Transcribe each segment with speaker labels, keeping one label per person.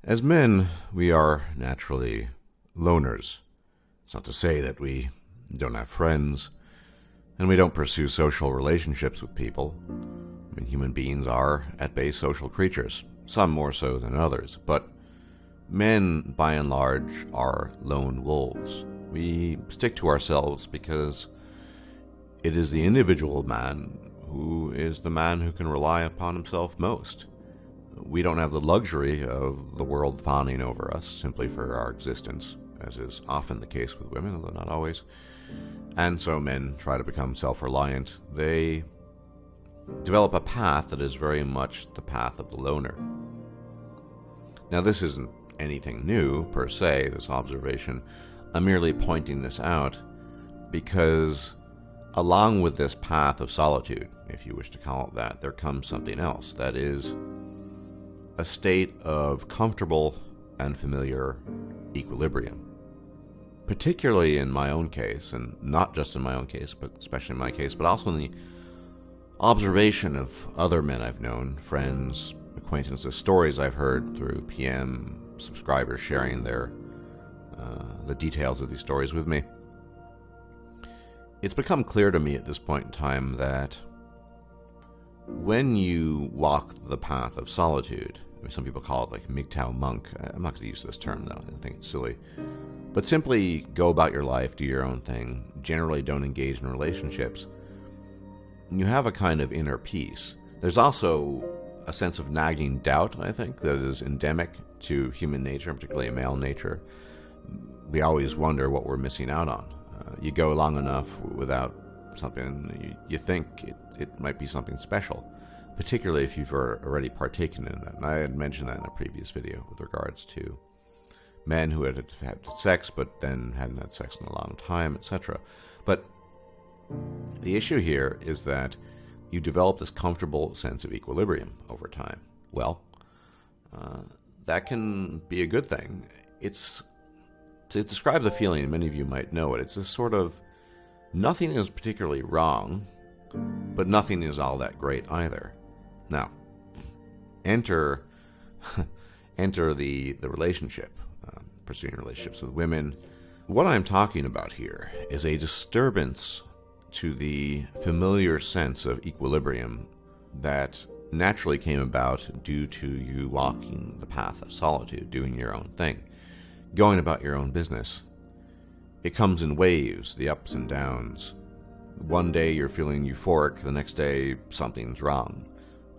Speaker 1: As men, we are naturally loners. It's not to say that we don't have friends, and we don't pursue social relationships with people. I mean, human beings are, at base, social creatures, some more so than others, but men, by and large, are lone wolves. We stick to ourselves because it is the individual man who is the man who can rely upon himself most. We don't have the luxury of the world fawning over us simply for our existence, as is often the case with women, although not always. And so men try to become self-reliant. They develop a path that is very much the path of the loner. Now, this isn't anything new, per se, this observation. I'm merely pointing this out because along with this path of solitude, if you wish to call it that, there comes something else. That is a state of comfortable and familiar equilibrium. Particularly in my own case, and not just in my own case, but especially in my case, but also in the observation of other men I've known, friends, acquaintances, stories I've heard through PM subscribers sharing the details of these stories with me. It's become clear to me at this point in time that when you walk the path of solitude, I mean, some people call it like mgtow monk. I'm not going to use this term though, I think it's silly. But simply go about your life, do your own thing, generally don't engage in relationships. You have a kind of inner peace. There's also a sense of nagging doubt, I think, that is endemic to human nature, particularly male nature. We always wonder what we're missing out on. You go long enough without something, you think it might be something special, particularly if you've already partaken in that. And I had mentioned that in a previous video with regards to men who had sex but then hadn't had sex in a long time, etc. But the issue here is that you develop this comfortable sense of equilibrium over time. Well, that can be a good thing. To describe the feeling, many of you might know it, it's this sort of nothing is particularly wrong, but nothing is all that great either. Now, enter the relationship, pursuing relationships with women. What I'm talking about here is a disturbance to the familiar sense of equilibrium that naturally came about due to you walking the path of solitude, doing your own thing, going about your own business. It comes in waves, the ups and downs. One day you're feeling euphoric, the next day something's wrong.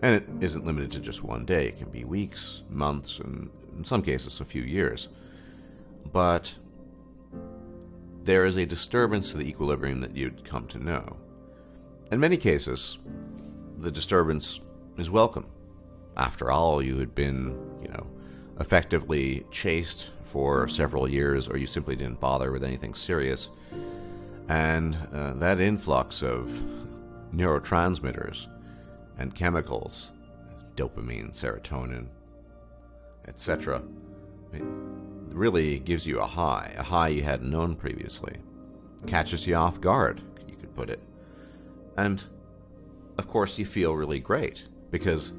Speaker 1: And it isn't limited to just one day. It can be weeks, months, and in some cases a few years. But there is a disturbance to the equilibrium that you'd come to know. In many cases, the disturbance is welcome. After all, you had been, effectively chased for several years, or you simply didn't bother with anything serious. And that influx of neurotransmitters and chemicals, dopamine, serotonin, etc., really gives you a high you hadn't known previously. Catches you off guard, you could put it. And, of course, you feel really great, because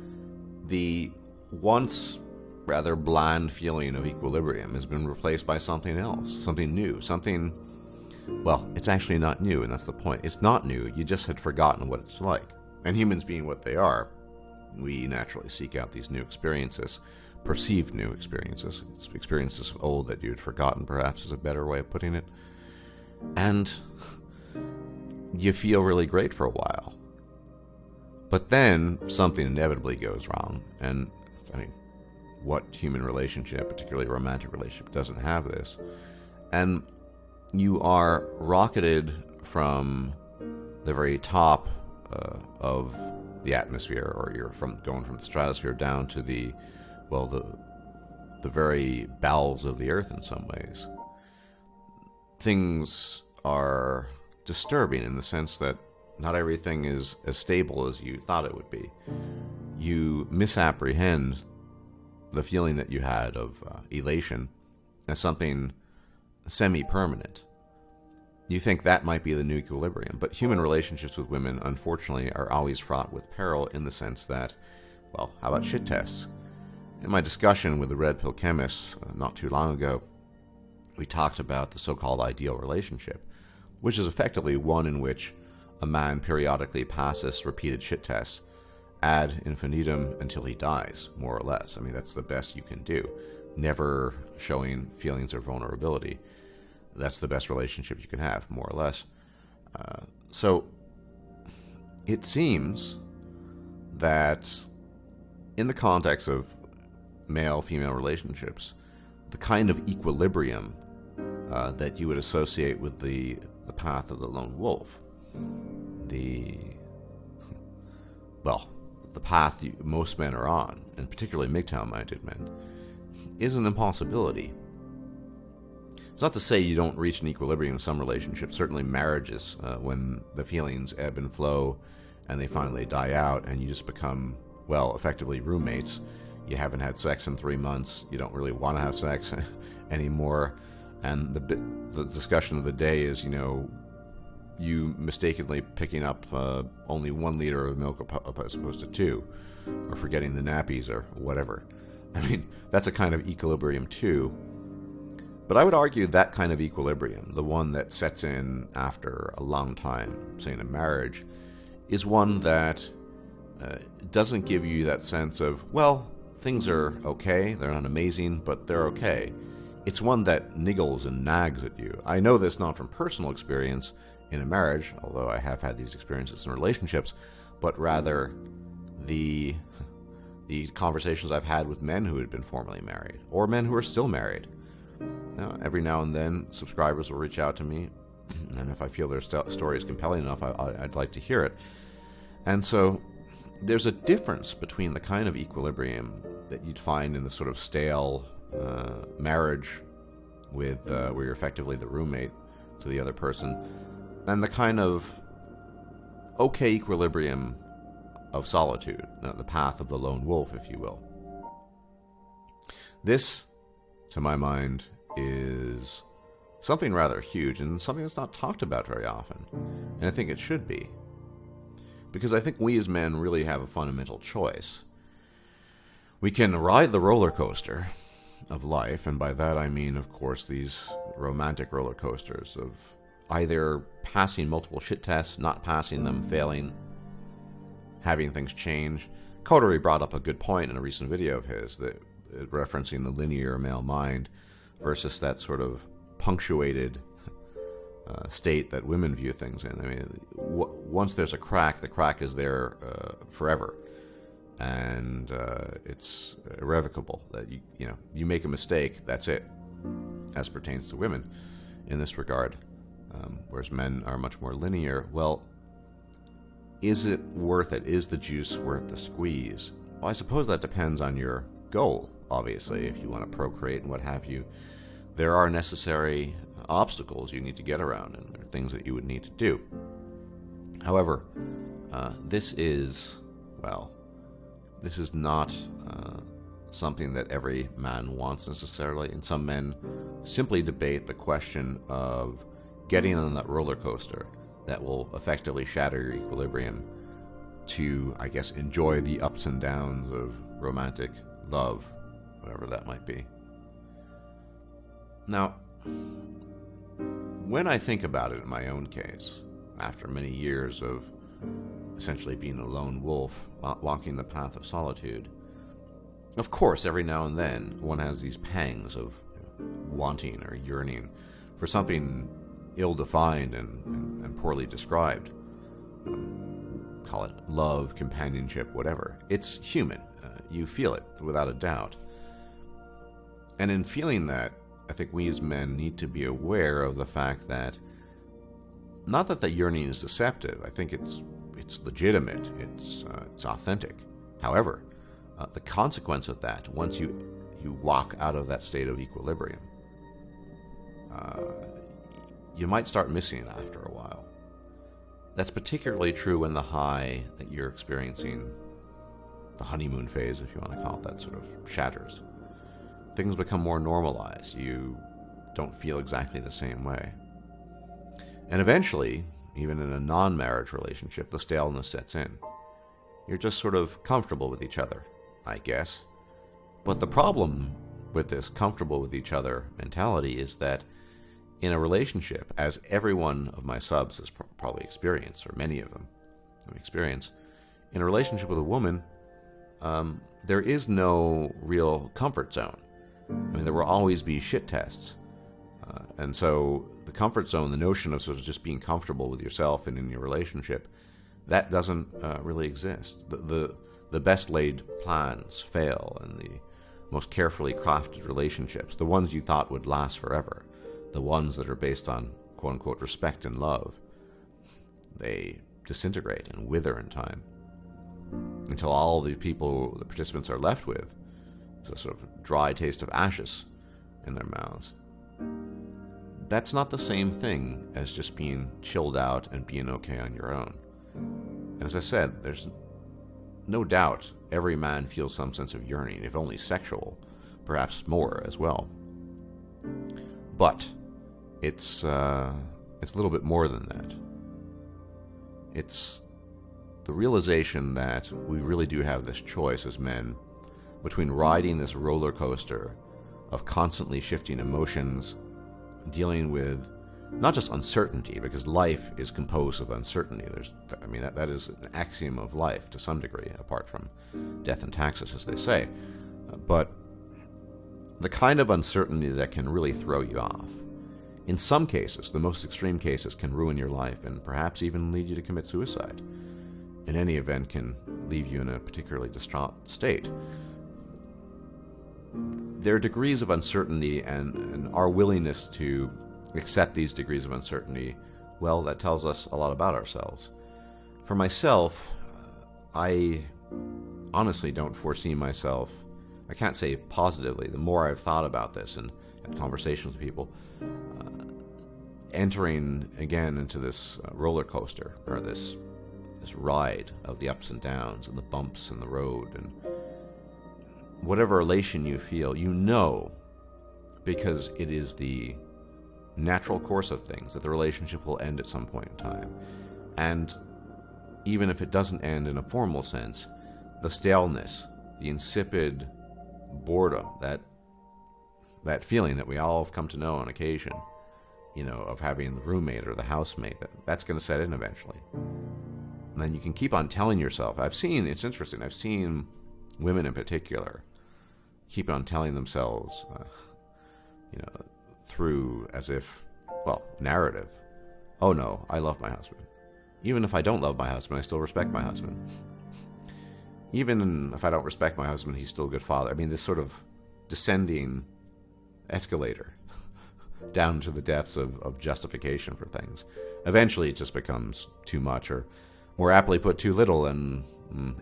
Speaker 1: the once rather bland feeling of equilibrium has been replaced by something else, something new, well, it's actually not new, and that's the point. It's not new, you just had forgotten what it's like. And humans being what they are, we naturally seek out these new experiences, perceived new experiences of old that you had forgotten, perhaps is a better way of putting it. And you feel really great for a while. But then something inevitably goes wrong, and what human relationship, particularly a romantic relationship, doesn't have this? And you are rocketed from the very top of the atmosphere, or you're going from the stratosphere down to the very bowels of the earth in some ways. Things are disturbing in the sense that not everything is as stable as you thought it would be. You misapprehend the feeling that you had of elation as something semi-permanent. You think that might be the new equilibrium, but human relationships with women, unfortunately, are always fraught with peril in the sense that, how about shit tests? In my discussion with the Red Pill chemists not too long ago, we talked about the so-called ideal relationship, which is effectively one in which a man periodically passes repeated shit tests ad infinitum until he dies, more or less. I mean, that's the best you can do. Never showing feelings of vulnerability. That's the best relationship you can have, more or less. So it seems that in the context of male-female relationships, the kind of equilibrium that you would associate with the path of the lone wolf, the path most men are on, and particularly mgtow-minded men, is an impossibility. It's not to say you don't reach an equilibrium in some relationships. Certainly marriages, when the feelings ebb and flow and they finally die out and you just become, effectively roommates. You haven't had sex in 3 months. You don't really want to have sex anymore. And the discussion of the day is, you mistakenly picking up only 1 liter of milk as opposed to 2, or forgetting the nappies or whatever. I mean, that's a kind of equilibrium too. But I would argue that kind of equilibrium, the one that sets in after a long time, say in a marriage, is one that doesn't give you that sense of, things are okay, they're not amazing, but they're okay. It's one that niggles and nags at you. I know this not from personal experience in a marriage, although I have had these experiences in relationships, but rather the conversations I've had with men who had been formerly married, or men who are still married. Now, every now and then, subscribers will reach out to me, and if I feel their story is compelling enough, I'd like to hear it. And so there's a difference between the kind of equilibrium that you'd find in the sort of stale marriage with where you're effectively the roommate to the other person, and the kind of okay equilibrium of solitude, the path of the lone wolf, if you will. This, to my mind, is something rather huge and something that's not talked about very often. And I think it should be. Because I think we as men really have a fundamental choice. We can ride the roller coaster of life, and by that I mean, of course, these romantic roller coasters of either passing multiple shit tests, not passing them, failing, having things change. Coterie brought up a good point in a recent video of his, that referencing the linear male mind versus that sort of punctuated state that women view things in. I mean, once there's a crack, the crack is there forever, and it's irrevocable. That you make a mistake, that's it, as pertains to women in this regard, whereas men are much more linear. Well, is it worth it? Is the juice worth the squeeze? Well, I suppose that depends on your goal. Obviously, if you want to procreate and what have you, there are necessary obstacles you need to get around, and there are things that you would need to do. However, this is not something that every man wants necessarily, and some men simply debate the question of getting on that roller coaster that will effectively shatter your equilibrium to, I guess, enjoy the ups and downs of romantic love, whatever that might be. Now, when I think about it in my own case, after many years of essentially being a lone wolf, walking the path of solitude, of course, every now and then, one has these pangs of wanting or yearning for something ill-defined and poorly described. Call it love, companionship, whatever. It's human. You feel it, without a doubt. And in feeling that, I think we as men need to be aware of the fact that, not that the yearning is deceptive, I think it's legitimate, it's authentic. However, the consequence of that, once you walk out of that state of equilibrium, you might start missing it after a while. That's particularly true when the high that you're experiencing, the honeymoon phase, if you want to call it that, sort of shatters. Things become more normalized. You don't feel exactly the same way. And eventually, even in a non-marriage relationship, the staleness sets in. You're just sort of comfortable with each other, I guess. But the problem with this comfortable with each other mentality is that in a relationship, as every one of my subs has probably experienced, or many of them have experienced, in a relationship with a woman, there is no real comfort zone. I mean, there will always be shit tests. And so the comfort zone, the notion of sort of just being comfortable with yourself and in your relationship, that doesn't really exist. The best laid plans fail, and the most carefully crafted relationships, the ones you thought would last forever, the ones that are based on quote-unquote respect and love, they disintegrate and wither in time until all the people, the participants, are left with is a sort of dry taste of ashes in their mouths. That's not the same thing as just being chilled out and being okay on your own. And as I said, there's no doubt every man feels some sense of yearning, if only sexual, perhaps more as well. But it's a little bit more than that. It's the realization that we really do have this choice as men between riding this roller coaster of constantly shifting emotions, dealing with not just uncertainty, because life is composed of uncertainty. That is an axiom of life to some degree, apart from death and taxes, as they say. But the kind of uncertainty that can really throw you off. In some cases, the most extreme cases, can ruin your life and perhaps even lead you to commit suicide. In any event, can leave you in a particularly distraught state. There are degrees of uncertainty, and our willingness to accept these degrees of uncertainty, well, that tells us a lot about ourselves. For myself, I honestly don't foresee myself, I can't say positively, the more I've thought about this and had conversations with people, entering again into this roller coaster, or this ride of the ups and downs and the bumps in the road, and whatever elation you feel, you know, because it is the natural course of things, that the relationship will end at some point in time. And even if it doesn't end in a formal sense, the staleness, the insipid boredom, that feeling that we all have come to know on occasion, of having the roommate or the housemate, that's going to set in eventually. And then you can keep on telling yourself, it's interesting, I've seen women in particular keep on telling themselves, through as if, narrative. Oh no, I love my husband. Even if I don't love my husband, I still respect my husband. Even if I don't respect my husband, he's still a good father. I mean, this sort of descending escalator down to the depths of justification for things. Eventually it just becomes too much, or more aptly put, too little, and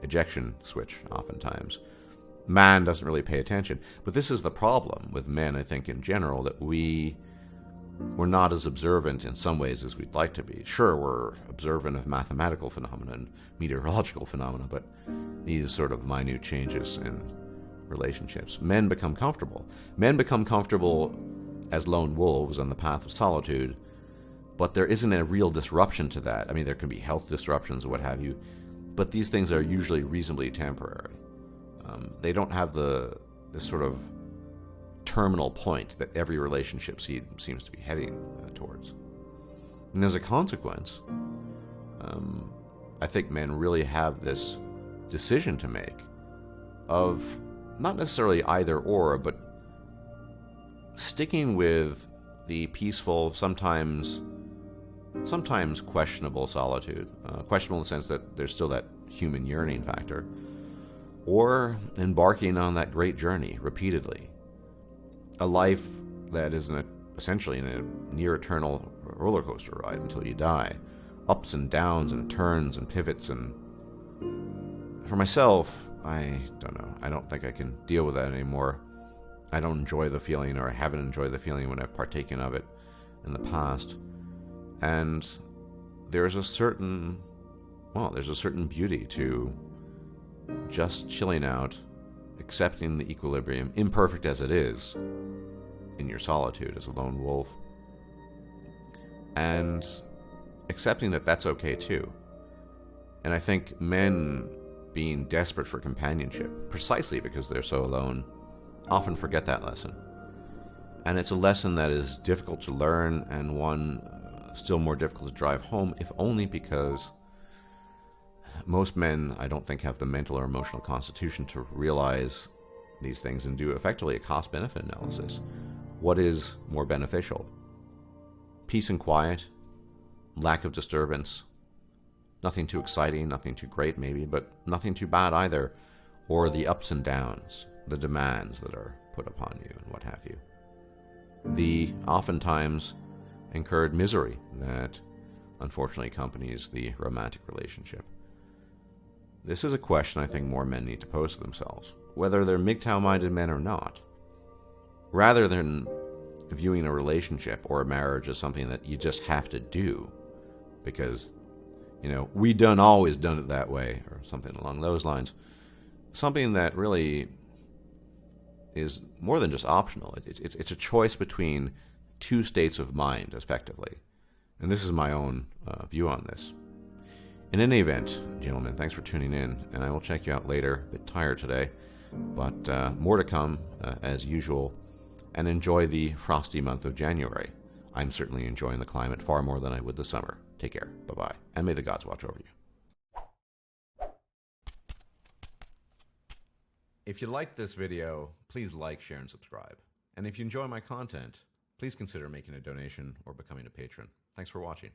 Speaker 1: ejection switch oftentimes. Man doesn't really pay attention. But this is the problem with men, I think, in general, that we're not as observant in some ways as we'd like to be. Sure, we're observant of mathematical phenomena and meteorological phenomena, but these sort of minute changes in relationships. Men become comfortable. Men become comfortable as lone wolves on the path of solitude, but there isn't a real disruption to that. I mean, there can be health disruptions or what have you, but these things are usually reasonably temporary. They don't have this sort of terminal point that every relationship seems to be heading towards. And as a consequence, I think men really have this decision to make of not necessarily either or, but sticking with the peaceful, sometimes questionable solitude, questionable in the sense that there's still that human yearning factor, or embarking on that great journey repeatedly. A life that is essentially in a near eternal roller coaster ride until you die. Ups and downs and turns and pivots. And for myself, I don't know. I don't think I can deal with that anymore. I don't enjoy the feeling, or I haven't enjoyed the feeling when I've partaken of it in the past. And there's a certain beauty to just chilling out, accepting the equilibrium, imperfect as it is, in your solitude as a lone wolf, and accepting that that's okay too. And I think men being desperate for companionship, precisely because they're so alone, often forget that lesson. And it's a lesson that is difficult to learn, and one still more difficult to drive home, if only because most men, I don't think, have the mental or emotional constitution to realize these things and do effectively a cost-benefit analysis. What is more beneficial? Peace and quiet, lack of disturbance, nothing too exciting, nothing too great maybe, but nothing too bad either, or the ups and downs, the demands that are put upon you and what have you. The oftentimes incurred misery that unfortunately accompanies the romantic relationship. This is a question I think more men need to pose to themselves, whether they're mgtow-minded men or not. Rather than viewing a relationship or a marriage as something that you just have to do because, we always done it that way, or something along those lines. Something that really is more than just optional. It's a choice between two states of mind, effectively. And this is my own view on this. In any event, gentlemen, thanks for tuning in, and I will check you out later. A bit tired today, but more to come, as usual, and enjoy the frosty month of January. I'm certainly enjoying the climate far more than I would the summer. Take care. Bye-bye. And may the gods watch over you. If you liked this video, please like, share, and subscribe. And if you enjoy my content, please consider making a donation or becoming a patron. Thanks for watching.